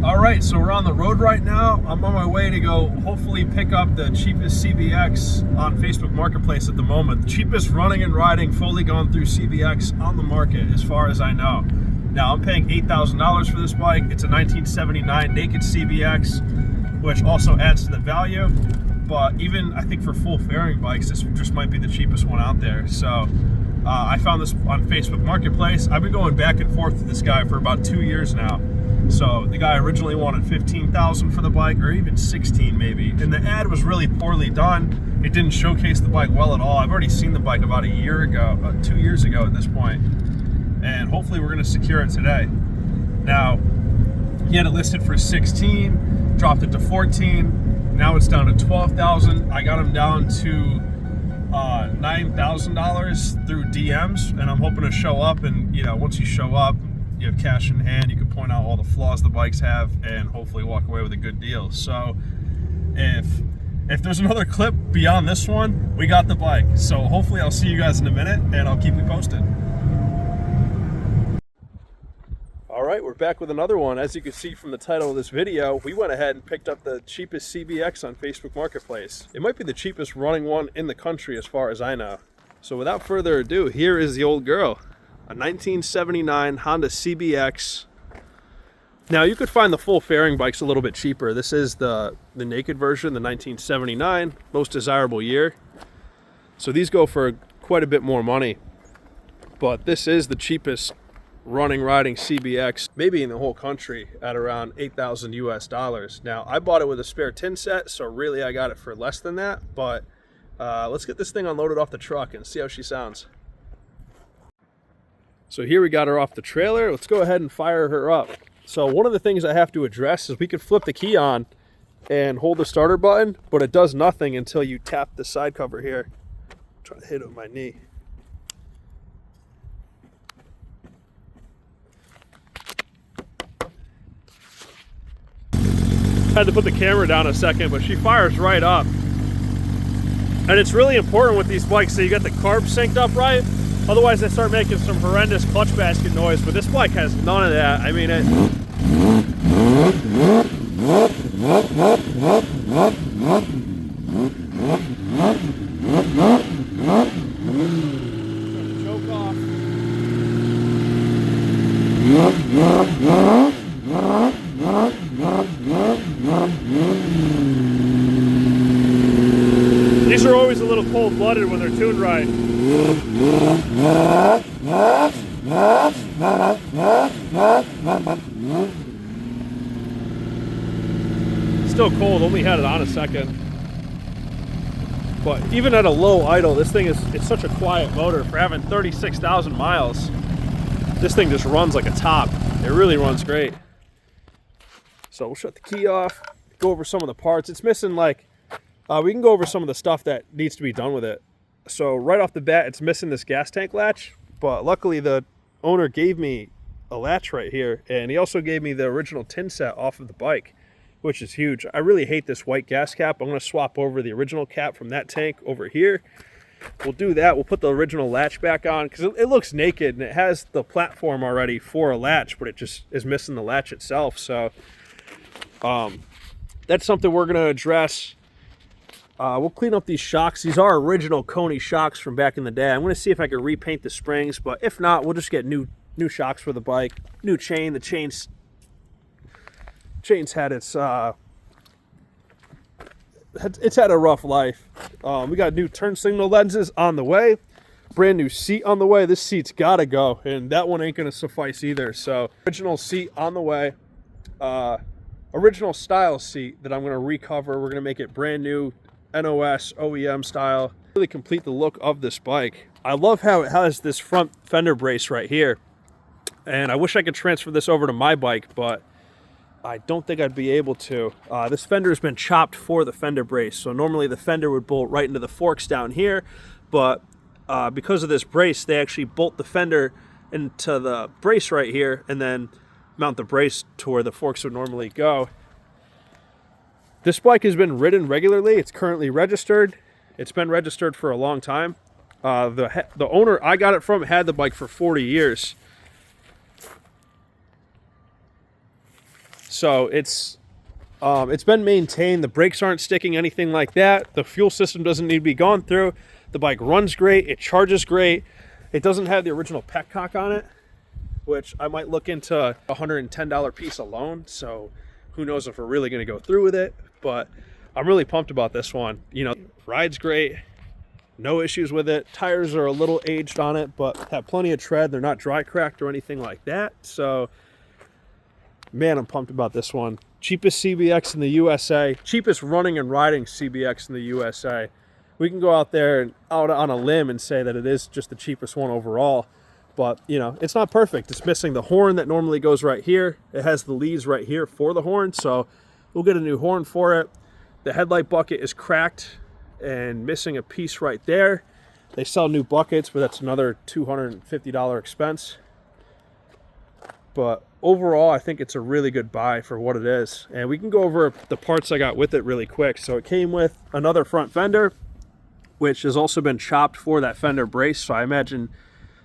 All right, so we're on the road right now. I'm on my way to go hopefully pick up the cheapest CBX on Facebook Marketplace at the moment. The cheapest running and riding, fully gone through CBX on the market as far as I know. Now I'm paying $8,000 for this bike. It's a 1979 naked CBX, which also adds to the value. But even I think for full fairing bikes, this just might be the cheapest one out there. So I found this on Facebook Marketplace. I've been going back and forth with this guy for about 2 years now. So the guy originally wanted $15,000 for the bike, or even $16,000 maybe. And the ad was really poorly done. It didn't showcase the bike well at all. I've already seen the bike about a year ago, 2 years ago at this point. And hopefully we're gonna secure it today. Now, he had it listed for $16,000, dropped it to $14,000. Now it's down to $12,000. I got him down to $9,000 through DMs, and I'm hoping to show up. And once you show up, you have cash in hand, you can point out all the flaws the bikes have and hopefully walk away with a good deal. So if there's another clip beyond this one, we got the bike. So hopefully I'll see you guys in a minute and I'll keep you posted. All right, we're back with another one. As you can see from the title of this video, we went ahead and picked up the cheapest CBX on Facebook Marketplace. It might be the cheapest running one in the country as far as I know. So without further ado, here is the old girl. A 1979 Honda CBX. Now you could find the full fairing bikes a little bit cheaper. This is the naked version, the 1979, most desirable year. So these go for quite a bit more money. But this is the cheapest running riding CBX maybe in the whole country at around $8,000 US. Now I bought it with a spare tin set, so really I got it for less than that. But let's get this thing unloaded off the truck and see how she sounds. So here we got her off the trailer. Let's go ahead and fire her up. So one of the things I have to address is we could flip the key on and hold the starter button, but it does nothing until you tap the side cover here. Try to hit it with my knee. Had to put the camera down a second, but she fires right up. And it's really important with these bikes that you got the carbs synced up right. Otherwise, they start making some horrendous clutch basket noise, but this bike has none of that. I mean, it... Choke off. These are always a little cold-blooded when they're tuned right. Still cold, only had it on a second. But even at a low idle, this thing it's such a quiet motor. For having 36,000 miles, this thing just runs like a top. It really runs great. So we'll shut the key off, go over some of the parts. It's missing like, we can go over some of the stuff that needs to be done with it. So right off the bat, it's missing this gas tank latch, but luckily the owner gave me a latch right here, and he also gave me the original tin set off of the bike, which is huge. I really hate this white gas cap. I'm going to swap over the original cap from that tank over here. We'll do that. We'll put the original latch back on because it looks naked and it has the platform already for a latch, but it just is missing the latch itself. So that's something we're going to address. We'll clean up these shocks. These are original Coney shocks from back in the day. I'm going to see if I can repaint the springs, but if not, we'll just get new shocks for the bike. New chain. The chain's had it's had a rough life. We got new turn signal lenses on the way. Brand new seat on the way. This seat's got to go, and that one ain't going to suffice either. So original seat on the way. Original style seat that I'm going to recover. We're going to make it brand new. NOS OEM style, really complete the look of this bike. I love how it has this front fender brace right here, and I wish I could transfer this over to my bike, but I don't think I'd be able to. This fender has been chopped for the fender brace, so normally the fender would bolt right into the forks down here, but because of this brace, they actually bolt the fender into the brace right here and then mount the brace to where the forks would normally go. This bike has been ridden regularly. It's currently registered. It's been registered for a long time. The owner I got it from had the bike for 40 years. So it's been maintained. The brakes aren't sticking, anything like that. The fuel system doesn't need to be gone through. The bike runs great. It charges great. It doesn't have the original petcock on it, which I might look into a $110 piece alone. So who knows if we're really going to go through with it. But I'm really pumped about this one. You know, rides great. No issues with it. Tires are a little aged on it, but have plenty of tread. They're not dry cracked or anything like that. So, man, I'm pumped about this one. Cheapest CBX in the USA. Cheapest running and riding CBX in the USA. We can go out there and out on a limb and say that it is just the cheapest one overall. But, you know, it's not perfect. It's missing the horn that normally goes right here. It has the leads right here for the horn, so we'll get a new horn for it. The headlight bucket is cracked and missing a piece right there. They sell new buckets, but that's another $250 expense. But overall, I think it's a really good buy for what it is. And we can go over the parts I got with it really quick. So it came with another front fender, which has also been chopped for that fender brace. So I imagine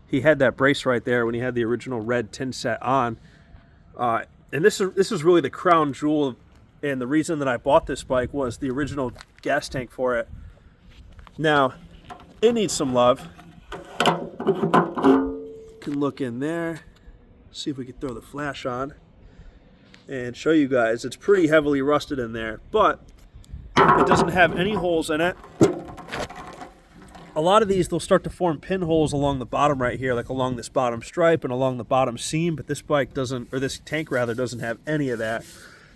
he had that brace right there when he had the original red tin set on. And this is really the crown jewel. And the reason that I bought this bike was the original gas tank for it. Now, it needs some love. Can look in there, see if we can throw the flash on and show you guys. It's pretty heavily rusted in there, but it doesn't have any holes in it. A lot of these, they'll start to form pinholes along the bottom right here, like along this bottom stripe and along the bottom seam, but this bike doesn't, or this tank rather, doesn't have any of that.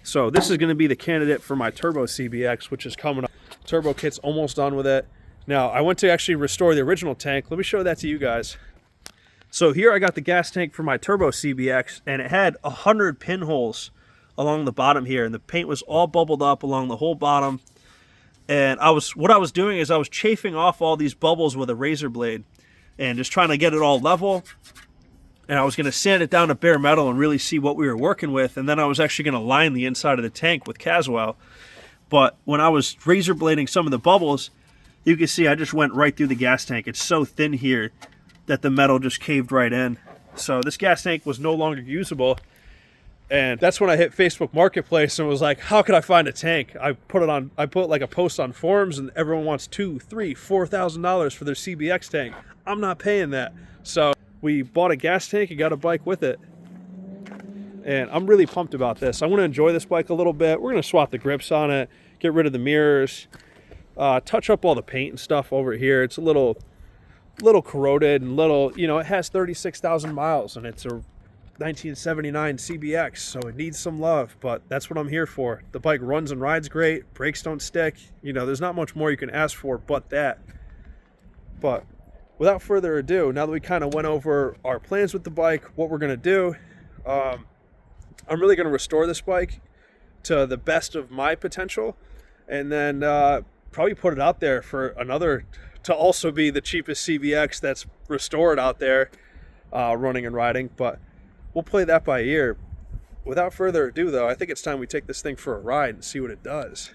So this is going to be the candidate for my Turbo CBX, which is coming up. Turbo kit's almost done with it. Now, I went to actually restore the original tank. Let me show that to you guys. So here I got the gas tank for my Turbo CBX, and it had 100 pinholes along the bottom here, and the paint was all bubbled up along the whole bottom. And what I was doing is I was chafing off all these bubbles with a razor blade and just trying to get it all level. And I was going to sand it down to bare metal and really see what we were working with. And then I was actually going to line the inside of the tank with Caswell. But when I was razor blading some of the bubbles, you can see I just went right through the gas tank. It's so thin here that the metal just caved right in. So this gas tank was no longer usable. And that's when I hit Facebook Marketplace and was like, how could I find a tank? I put like a post on forums, and everyone wants $2,000, $3,000, $4,000 for their CBX tank. I'm not paying that. So we bought a gas tank and got a bike with it. And I'm really pumped about this. I want to enjoy this bike a little bit. We're going to swap the grips on it, get rid of the mirrors, touch up all the paint and stuff over here. It's a little corroded and it has 36,000 miles and it's a 1979 CBX, so it needs some love, but that's what I'm here for. The bike runs and rides great, brakes don't stick. There's not much more you can ask for but that. But without further ado, now that we kind of went over our plans with the bike, what we're going to do, I'm really going to restore this bike to the best of my potential, and then probably put it out there for to also be the cheapest CBX that's restored out there, running and riding. But we'll play that by ear. Without further ado, though, I think it's time we take this thing for a ride and see what it does.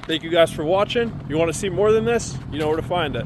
Thank you guys for watching. If you want to see more than this, you know where to find it.